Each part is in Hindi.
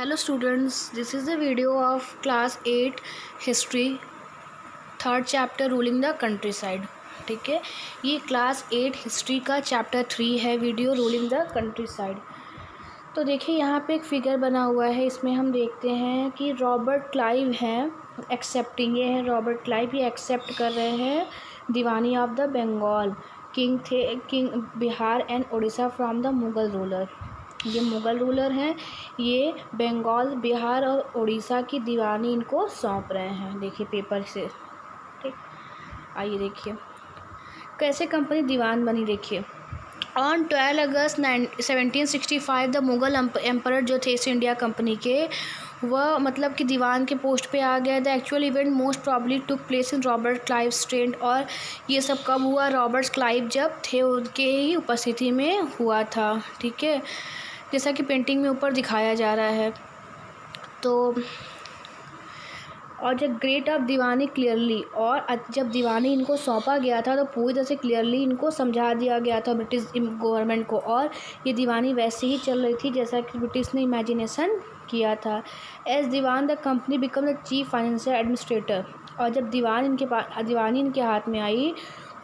Hello students, this is the video of class 8 history third chapter ruling the country side. ठीक है, ये क्लास 8 हिस्ट्री का चैप्टर 3 है video ruling the country side. तो देखिए यहाँ पे एक फिगर बना हुआ है, इसमें हम देखते हैं कि रॉबर्ट क्लाइव हैं एक्सेप्टिंग, ये है रॉबर्ट क्लाइव, ये एक्सेप्ट कर रहे हैं Diwani of the Bengal king Bihar and Orissa from the Mughal ruler. ये मुग़ल रूलर हैं, ये बंगाल बिहार और उड़ीसा की दीवानी इनको सौंप रहे हैं। देखिए पेपर से, ठीक, आइए देखिए कैसे कंपनी दीवान बनी। देखिए on 12 August 1765 the Mughal emperor जो थे ईस्ट इंडिया कंपनी के, वह मतलब कि दीवान के पोस्ट पे आ गया। The actual event most probably took place in Robert Clive स्ट्रेंट, और ये सब कब हुआ? रॉबर्ट क्लाइव जब थे उनके ही उपस्थिति में हुआ था। ठीक है, जैसा कि पेंटिंग में ऊपर दिखाया जा रहा है। तो और जब ग्रेट ऑफ दीवानी क्लियरली, और जब दीवानी इनको सौंपा गया था तो पूरी तरह से क्लियरली इनको समझा दिया गया था ब्रिटिश गवर्नमेंट को, और ये दीवानी वैसे ही चल रही थी जैसा कि ब्रिटिश ने इमेजिनेशन किया था। As diwan the company become the chief financial administrator, और जब दीवानी इनके हाथ में आई,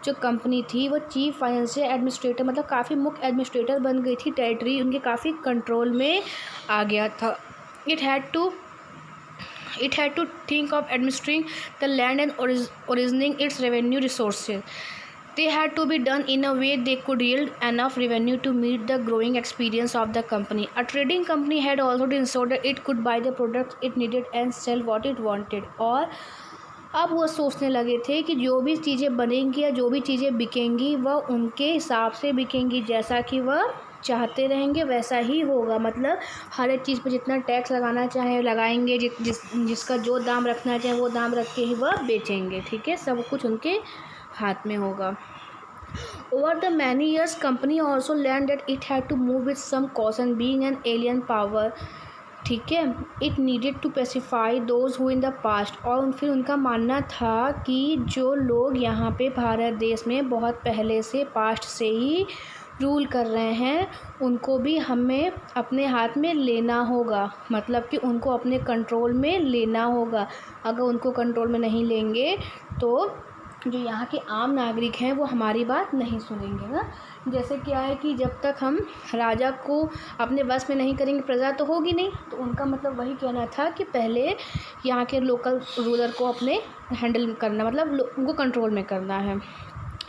जो कंपनी थी वो चीफ फाइनेंशियल एडमिनिस्ट्रेटर मतलब काफ़ी मुख्य एडमिनिस्ट्रेटर बन गई थी। टेरिटरी उनके काफ़ी कंट्रोल में आ गया था। It had to think of administering the land and originating its revenue resources. They had to be done in a way they could yield enough revenue to meet the growing experience of the company. A trading company had also to ensure that it could buy the products it needed and sell what it wanted. और अब वो सोचने लगे थे कि जो भी चीज़ें बनेंगी या जो भी चीज़ें बिकेंगी वह उनके हिसाब से बिकेंगी, जैसा कि वह चाहते रहेंगे वैसा ही होगा। मतलब हर एक चीज़ पर जितना टैक्स लगाना चाहे लगाएंगे, जिसका जो दाम रखना चाहे वो दाम रख के ही वह बेचेंगे। ठीक है, सब कुछ उनके हाथ में होगा। Over the many years, company also learned that it had to move with some caution, being an alien power. ठीक है, it needed to pacify those who in the past, और फिर उनका मानना था कि जो लोग यहाँ पे भारत देश में बहुत पहले से पास्ट से ही रूल कर रहे हैं उनको भी हमें अपने हाथ में लेना होगा, मतलब कि उनको अपने कंट्रोल में लेना होगा। अगर उनको कंट्रोल में नहीं लेंगे तो जो यहाँ के आम नागरिक हैं वो हमारी बात नहीं सुनेंगे ना। जैसे क्या है कि जब तक हम राजा को अपने बस में नहीं करेंगे प्रजा तो होगी नहीं। तो उनका मतलब वही कहना था कि पहले यहाँ के लोकल रूलर को अपने हैंडल करना, मतलब उनको कंट्रोल में करना है।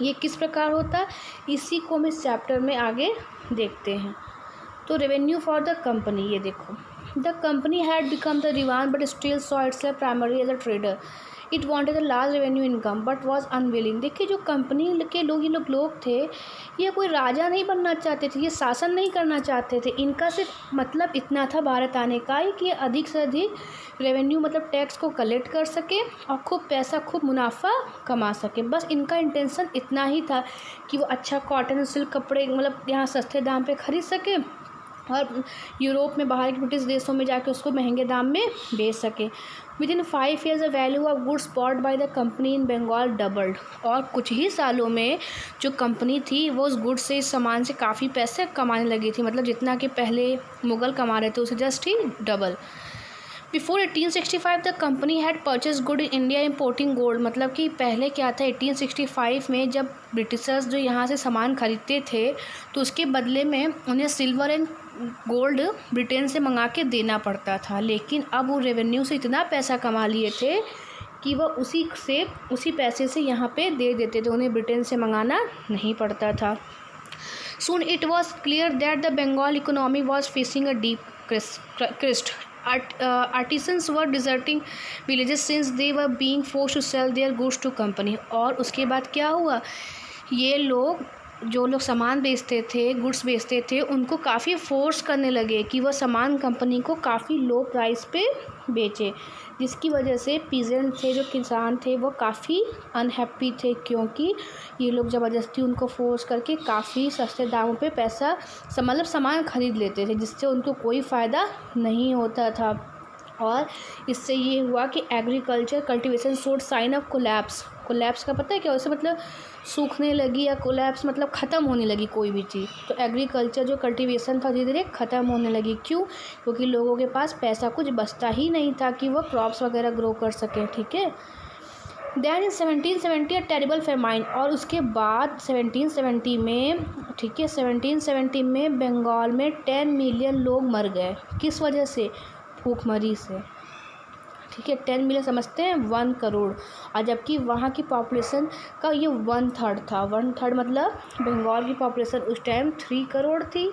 ये किस प्रकार होता है इसी को हम इस चैप्टर में आगे देखते हैं। तो रेवेन्यू फॉर द कंपनी, ये देखो, the company had become the diwan but still saw itself primary as a trader. It wanted the large revenue income but was unwilling. देखिए जो कंपनी के लोग, ये लोग थे, ये कोई राजा नहीं बनना चाहते थे, ये शासन नहीं करना चाहते थे। इनका सिर्फ मतलब इतना था भारत आने का ही कि अधिक से अधिक रेवेन्यू मतलब टैक्स को कलेक्ट कर सके और खूब पैसा, खूब मुनाफा कमा सके। बस इनका इंटेंशन इतना ही था कि वो अच्छा कॉटन सिल्क कपड़े मतलब यहाँ सस्ते दाम पे ख़रीद सके और यूरोप में, बाहर के ब्रिटिश देशों में जाके उसको महंगे दाम में बेच सके। Within 5 years the value of goods bought by the company in Bengal doubled, और कुछ ही सालों में जो कंपनी थी वो उस गुड्स से, इस सामान से काफ़ी पैसे कमाने लगी थी। मतलब जितना कि पहले मुग़ल कमा रहे थे उसे just he double. Before 1865 the company had purchase good in India importing gold. मतलब कि पहले क्या था 1865 में जब ब्रिटिशर्स जो यहाँ से सामान खरीदते थे तो उसके बदले में उन्हें सिल्वर एंड गोल्ड ब्रिटेन से मंगा के देना पड़ता था। लेकिन अब वो रेवेन्यू से इतना पैसा कमा लिए थे कि वह उसी पैसे से यहाँ पे दे देते थे, उन्हें ब्रिटेन से मंगाना नहीं पड़ता था। Soon it was clear that the Bengal economy was facing a deep crest. Artisans were deserting villages since they were being forced to sell their goods to company. और उसके बाद क्या हुआ, ये लोग जो लोग सामान बेचते थे, गुड्स बेचते थे, उनको काफ़ी फोर्स करने लगे कि वह सामान कंपनी को काफ़ी लो प्राइस पे बेचे, जिसकी वजह से पीजेंट थे, जो किसान थे, वो काफ़ी अनहैप्पी थे, क्योंकि ये लोग ज़बरदस्ती उनको फोर्स करके काफ़ी सस्ते दामों पे पैसा मतलब सामान ख़रीद लेते थे, जिससे उनको कोई फ़ायदा नहीं होता था। और इससे ये हुआ कि agriculture cultivation showed sign of collapse का पता है क्या, वैसे मतलब सूखने लगी, या कोलैप्स मतलब ख़त्म होने लगी कोई भी चीज़। तो एग्रीकल्चर जो कल्टीवेशन था धीरे धीरे ख़त्म होने लगी। क्यों? क्योंकि लोगों के पास पैसा कुछ बचता ही नहीं था कि वो क्रॉप्स वगैरह ग्रो कर सकें। ठीक है। Then in 1770 a terrible famine, और उसके बाद 1770 में, ठीक है, 1770 में बंगाल में 10 मिलियन लोग मर गए। किस वजह से? भूखमरी से। ठीक है, 10 मिलियन समझते हैं 1 करोड़, और जबकि वहाँ की पॉपुलेशन का ये 1/3 था। 1/3 मतलब बंगाल की पॉपुलेशन उस टाइम 3 करोड़ थी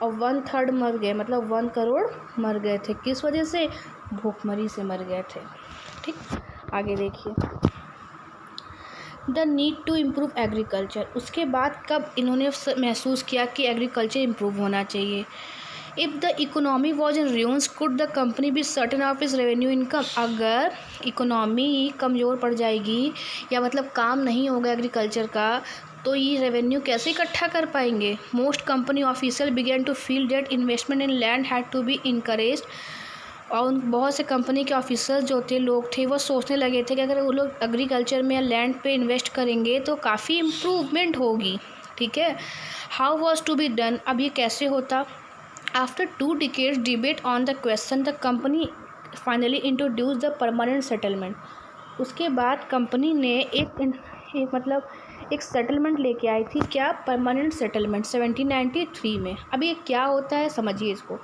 और 1/3 मर गए, मतलब 1 करोड़ मर गए थे। किस वजह से? भूखमरी से मर गए थे। ठीक, आगे देखिए। The need to improve agriculture, उसके बाद कब इन्होंने महसूस किया कि एग्रीकल्चर इम्प्रूव होना चाहिए। If the economy was in ruins could the company be certain of इस रेवेन्यू इनकम, अगर इकोनॉमी कमज़ोर पड़ जाएगी या मतलब काम नहीं होगा एग्रीकल्चर का, तो ये रेवेन्यू कैसे इकट्ठा कर पाएंगे। Most company official began to feel that investment in land had to be encouraged, और उन बहुत से कंपनी के ऑफिसर्स जो थे, लोग थे, वो सोचने लगे थे कि अगर वो लोग एग्रीकल्चर में या लैंड पे इन्वेस्ट करेंगे तो काफ़ी इम्प्रूवमेंट होगी। ठीक है। How was to be done, अब ये कैसे होता। After 2 decades debate on the question the company finally introduce the permanent settlement, उसके बाद कंपनी ने एक सेटलमेंट लेके आई थी। क्या? परमानेंट सेटलमेंट 1793 में। अब ये क्या होता है समझिए इसको।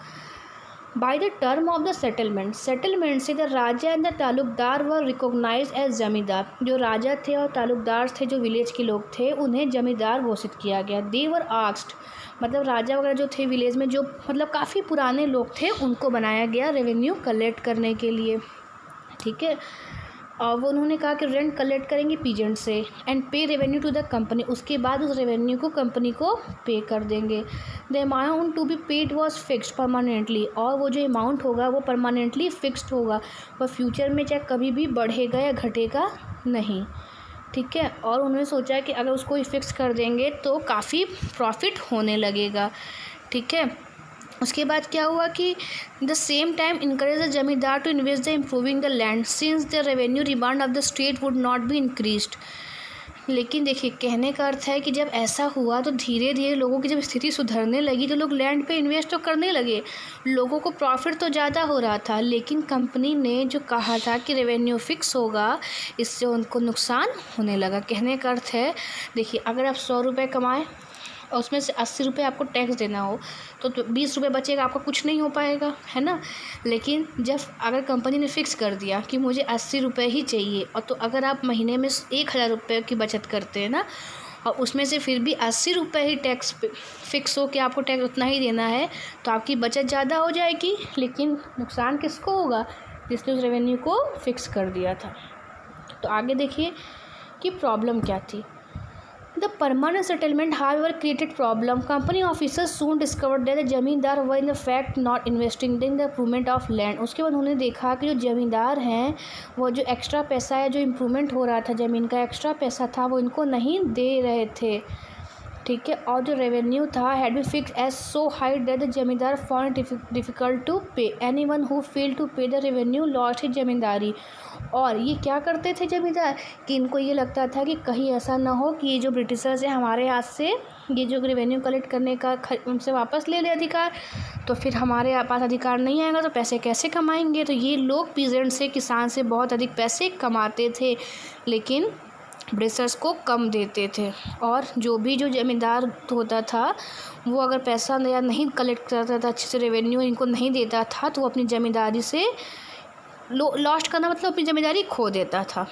By the term of the settlement से the raja and the taluqdar were recognise as zamindar, जो राजा थे और तालुकदार थे, जो विलेज के लोग थे, उन्हें जमींदार घोषित किया गया। दे वर आस्क्ड, मतलब राजा वगैरह जो थे विलेज में, जो मतलब काफ़ी पुराने लोग थे, उनको बनाया गया रेवेन्यू कलेक्ट करने के लिए। ठीक है। और वो उन्होंने कहा कि रेंट कलेक्ट करेंगे पीजेंट से एंड पे रेवेन्यू टू द कंपनी, उसके बाद उस रेवेन्यू को कंपनी को पे कर देंगे। The amount to be paid was fixed permanently, और वो जो अमाउंट होगा वो परमानेंटली फिक्स्ड होगा, वो फ्यूचर में चाहे कभी भी बढ़ेगा या घटेगा नहीं। ठीक है। और उन्होंने सोचा कि अगर उसको ही फिक्स कर देंगे तो काफ़ी प्रॉफिट होने लगेगा। ठीक है। उसके बाद क्या हुआ कि the same time encourage the zamindar to invest the improving the land since the revenue demand of the state would not be increased. लेकिन देखिए, कहने का अर्थ है कि जब ऐसा हुआ तो धीरे धीरे लोगों की जब स्थिति सुधरने लगी तो लोग लैंड पे इन्वेस्ट तो करने लगे, लोगों को प्रॉफिट तो ज़्यादा हो रहा था, लेकिन कंपनी ने जो कहा था कि रेवेन्यू फिक्स होगा, इससे उनको नुकसान होने लगा। कहने का अर्थ है, देखिए, अगर आप 100 रुपये कमाएँ और उसमें से 80 रुपये आपको टैक्स देना हो तो 20 रुपये बचेगा, आपका कुछ नहीं हो पाएगा, है ना। लेकिन जब अगर कंपनी ने फ़िक्स कर दिया कि मुझे 80 रुपये ही चाहिए, और तो अगर आप महीने में 1000 रुपये की बचत करते हैं ना, और उसमें से फिर भी 80 रुपये ही टैक्स फिक्स हो कि आपको टैक्स उतना ही देना है, तो आपकी बचत ज़्यादा हो जाएगी। लेकिन नुकसान किसको होगा? जिसने उस रेवेन्यू को फिक्स कर दिया था। तो आगे देखिए कि प्रॉब्लम क्या थी। The permanent settlement, however, created problem. Company officers soon discovered that the जमींदार were in fact not investing in the improvement of land. उसके बाद उन्होंने देखा कि जो जमींदार हैं वो जो एक्स्ट्रा पैसा है, जो इम्प्रूवमेंट हो रहा था ज़मीन का एक्स्ट्रा पैसा था, वो इनको नहीं दे रहे थे। ठीक है। और जो रेवेन्यू था had be fix as so high that the zamindar found difficult to pay, anyone who fail to pay the revenue lost his zamindari. और ये क्या करते थे जमींदार कि इनको ये लगता था कि कहीं ऐसा ना हो कि ये जो ब्रिटिशर्स हैं हमारे हाथ से ये जो रेवेन्यू कलेक्ट करने का उनसे वापस ले ले अधिकार, तो फिर हमारे पास अधिकार नहीं आएगा तो पैसे कैसे कमाएंगे। तो ये लोग पीजेंट से, किसान से बहुत अधिक पैसे कमाते थे, लेकिन ब्रिटिशर्स को कम देते थे। और जो जमींदार होता था वो अगर पैसा या नहीं कलेक्ट करता था अच्छे से, रेवेन्यू इनको नहीं देता था, तो वो अपनी ज़मींदारी से लॉस्ट करना मतलब अपनी ज़मींदारी खो देता था।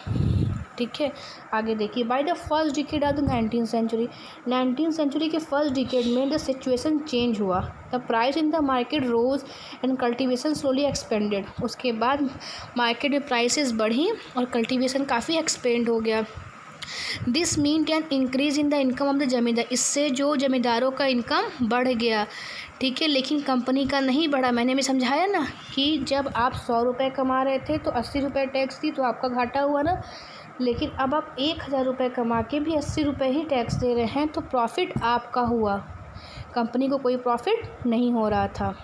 ठीक है। आगे देखिए। By the first decade of the 19th century के फर्स्ट डिकेड में द सिचुएशन चेंज हुआ। The price in the market rose and cultivation slowly expanded. उसके बाद मार्केट में प्राइसेस बढ़ी और कल्टीवेशन काफ़ी एक्सपेंड हो गया। This mean can increase in the income of the जमींदार, इससे जो जमींदारों का इनकम बढ़ गया। ठीक है। लेकिन कंपनी का नहीं बढ़ा। मैंने भी समझाया ना कि जब आप 100 रुपये कमा रहे थे तो 80 रुपये टैक्स थी, तो आपका घाटा हुआ ना। लेकिन अब आप 1000 रुपये कमा के भी 80 रुपये ही टैक्स दे रहे हैं, तो प्रॉफिट आपका हुआ, कंपनी को कोई प्रॉफिट नहीं हो रहा था,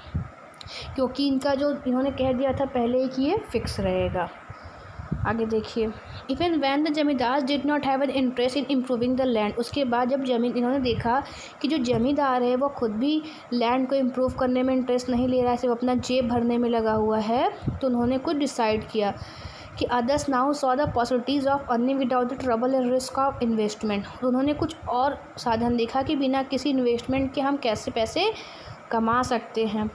क्योंकि इनका जो इन्होंने कह दिया था पहले ही कि ये फिक्स रहेगा। आगे देखिए, इवन वैन द जमींदार did not have an interest in improving the land. उसके बाद जब इन्होंने देखा कि जो जमींदार है वो खुद भी लैंड को इम्प्रूव करने में इंटरेस्ट नहीं ले रहा है, सिर्फ अपना जेब भरने में लगा हुआ है, तो उन्होंने कुछ डिसाइड किया कि others now saw the possibilities of earning without the trouble and risk of investment. उन्होंने कुछ और साधन देखा कि बिना किसी इन्वेस्टमेंट के हम कैसे पैसे कमा सकते हैं।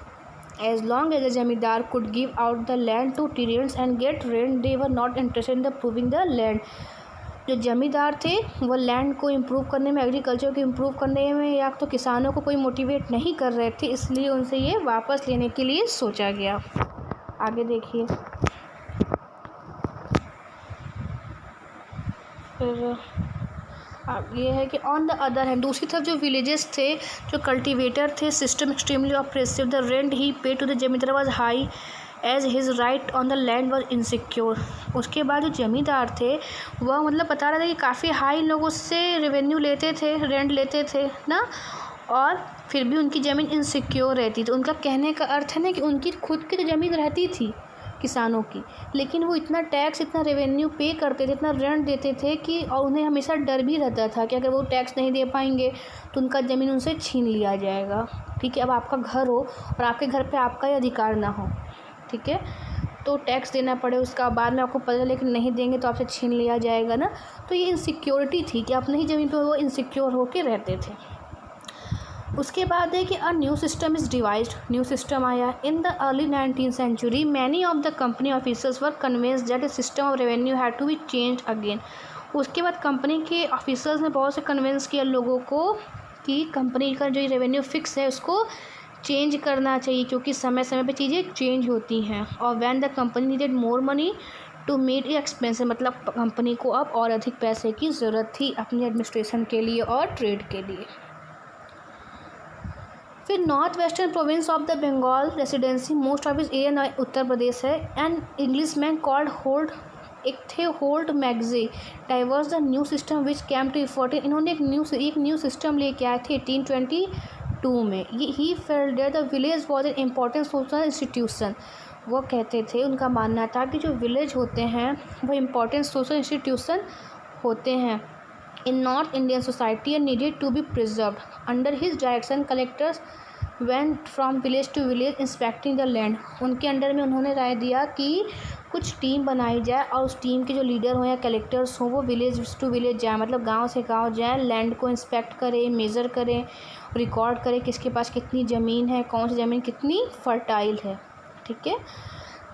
As long as the जमींदार could give out the land to tenants and get rent, they were not interested in improving the land. जो जमींदार थे वो लैंड को इम्प्रूव करने में, एग्रीकल्चर को इम्प्रूव करने में या तो किसानों को कोई मोटिवेट नहीं कर रहे थे, इसलिए उनसे ये वापस लेने के लिए सोचा गया। आगे देखिए, फिर ये है कि ऑन द अदर हैंड, दूसरी तरफ जो विलेजेस थे, जो कल्टीवेटर थे, system extremely oppressive. The rent he pay to the zamindar was high as his right on the land was insecure. उसके बाद जो जमींदार थे वह मतलब बता रहा था कि काफ़ी हाई लोगों से रेवेन्यू लेते थे, रेंट लेते थे ना, और फिर भी उनकी ज़मीन इनसिक्योर रहती। तो उनका कहने का अर्थ है ना कि उनकी खुद की तो ज़मीन रहती थी किसानों की, लेकिन वो इतना टैक्स, इतना रेवेन्यू पे करते थे, इतना रेंट देते थे कि, और उन्हें हमेशा डर भी रहता था कि अगर वो टैक्स नहीं दे पाएंगे तो उनका ज़मीन उनसे छीन लिया जाएगा। ठीक है, अब आपका घर हो और आपके घर पे आपका ही अधिकार ना हो, ठीक है, तो टैक्स देना पड़े, उसका बाद में आपको पता चले कि नहीं देंगे तो आपसे छीन लिया जाएगा ना। तो ये इनसिक्योरिटी थी कि अपनी ही ज़मीन पर वो इनसिक्योर होकर रहते थे। उसके बाद है कि a new system is devised, new system आया। In the early 19th century many of the company officers were convinced that the system of revenue had to be changed again. उसके बाद कंपनी के ऑफिसर्स ने बहुत से कन्विंस किया लोगों को कि कंपनी का जो रेवेन्यू फिक्स है उसको चेंज करना चाहिए, क्योंकि समय समय पे चीज़ें चेंज होती हैं। और when the company needed more money to meet expenses, मतलब कंपनी को अब और अधिक पैसे की ज़रूरत थी अपनी एडमिनिस्ट्रेशन के लिए और ट्रेड के लिए। फिर north western province of the Bengal residency, most of इस एरिया उत्तर प्रदेश है। And English man called Holt, एक थे होल्ड मैगजे, डाइवर्स the new system which came to effect. इन्होंने एक न्यू सिस्टम लेके आए थे 1822 में। ये he felt that the village was an important social institution. वो कहते थे, उनका मानना था कि जो विलेज होते हैं वो इम्पॉर्टेंट सोशल इंस्टीट्यूशन होते हैं in North Indian society and needed to be preserved. Under his direction, collectors went from village to village inspecting the land. उनके अंडर में उन्होंने राय दिया कि कुछ टीम बनाई जाए और उस टीम के जो लीडर हों या कलेक्टर्स हों वो विलेज टू विलेज जाए, मतलब गांव से गांव जाए, लैंड को इंस्पेक्ट करें, मेज़र करें, रिकॉर्ड करें किसके पास कितनी ज़मीन है, कौन सी ज़मीन कितनी फर्टाइल है। ठीक है,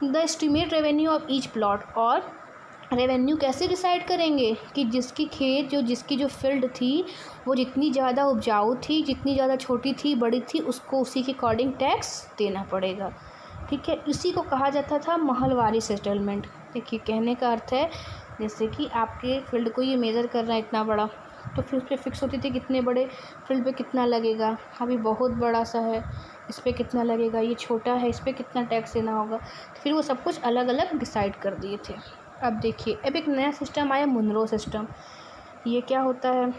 the estimate revenue of each plot, और रेवेन्यू कैसे डिसाइड करेंगे कि जिसकी खेत जिसकी जो फील्ड थी वो जितनी ज़्यादा उपजाऊ थी, जितनी ज़्यादा छोटी थी, बड़ी थी, उसको उसी के अकॉर्डिंग टैक्स देना पड़ेगा। ठीक है, इसी को कहा जाता था महलवारी सेटलमेंट। देखिए, कहने का अर्थ है जैसे कि आपके फील्ड को ये मेज़र करना है इतना बड़ा, तो फिर उस पर फिक्स होती थी कितने बड़े फील्ड पे कितना लगेगा, अभी बहुत बड़ा सा है इस पर कितना लगेगा, ये छोटा है इस पर कितना टैक्स देना होगा, तो फिर वो सब कुछ अलग अलग डिसाइड कर दिए थे। अब देखिए, अब एक नया सिस्टम आया, मुनरो सिस्टम। ये क्या होता है?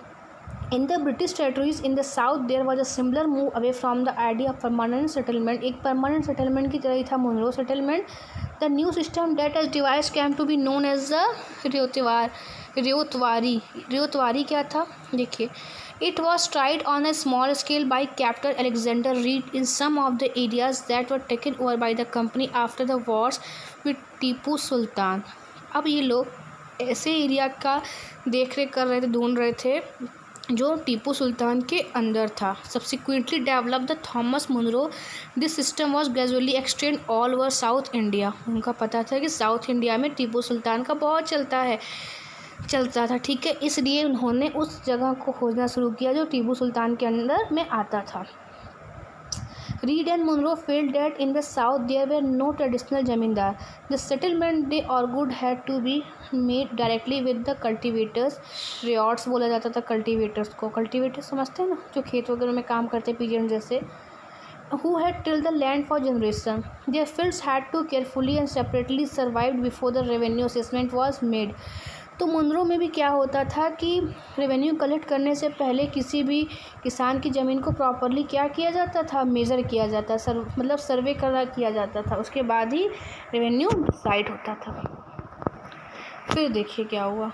In the British territories in the south there was a similar move away from the idea of permanent settlement. एक परमानेंट सेटलमेंट की तरह ही था Munro settlement. The new system that as devised came to be known as the ryotwari. Ryotwari क्या था? देखिए, it was tried on a small scale by Captain Alexander Reed in some of the areas that were taken over by the company after the wars with Tipu Sultan. अब ये लोग ऐसे एरिया का देख रेख कर रहे थे, ढूंढ रहे थे जो टीपू सुल्तान के अंदर था। Subsequently develop the Thomas Munro, this system was gradually extend all over South India. उनका पता था कि साउथ इंडिया में टीपू सुल्तान का बहुत चलता था। ठीक है, इसलिए उन्होंने उस जगह को खोजना शुरू किया जो टीपू सुल्तान के अंदर में आता था। Reed and Munro felt that in the south there were no traditional zamindar. The settlement they argued had to be made directly with the cultivators. Ryots बोला जाता था cultivators को। cultivators समझते हैं ना, जो खेत वगैरह में काम करते हैं, pigeon जैसे, who had tilled the land for generation. Their fields had to carefully and separately survived before the revenue assessment was made. तो मुनरो में भी क्या होता था कि रेवेन्यू कलेक्ट करने से पहले किसी भी किसान की ज़मीन को प्रॉपरली क्या किया जाता था? मेज़र किया जाता, मतलब सर्वे किया जाता था, उसके बाद ही रेवेन्यू डिसाइड होता था। फिर देखिए क्या हुआ,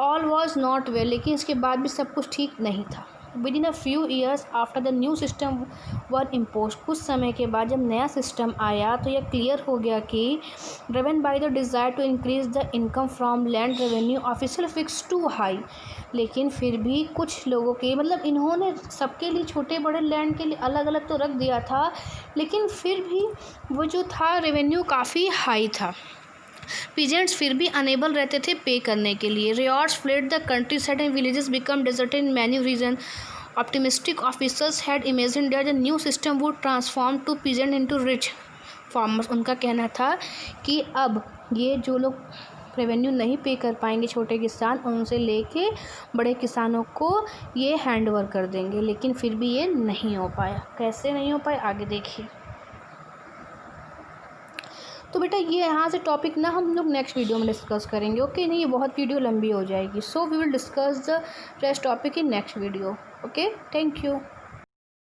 ऑल वॉज नॉट वेल, लेकिन इसके बाद भी सब कुछ ठीक नहीं था। With in a few years after the new system were impose, कुछ समय के बाद जब नया सिस्टम आया तो यह क्लियर हो गया कि driven by the desire to increase the income from land revenue official fix to high, लेकिन फिर भी कुछ लोगों के मतलब इन्होंने सबके लिए छोटे बड़े लैंड के लिए अलग अलग तो रख दिया था, लेकिन फिर भी वो जो था रेवेन्यू काफ़ी हाई था। पीजेंट्स फिर भी अनेबल रहते थे पे करने के लिए। Ryots fled the countryside and villages become desert in many region. Optimistic officers had imagine that the new system would transform to peasant into rich farmers. उनका कहना था कि अब ये जो लोग रेवेन्यू नहीं पे कर पाएंगे छोटे किसान, उनसे लेके बड़े किसानों को ये हैंड ओवर कर देंगे, लेकिन फिर भी ये नहीं हो पाया। कैसे नहीं हो पाया आगे देखिए। तो बेटा ये यहाँ से टॉपिक ना हम लोग नेक्स्ट वीडियो में डिस्कस करेंगे। ओके, नहीं ये बहुत वीडियो लंबी हो जाएगी। So we will discuss the rest topic in next video. Okay, thank you.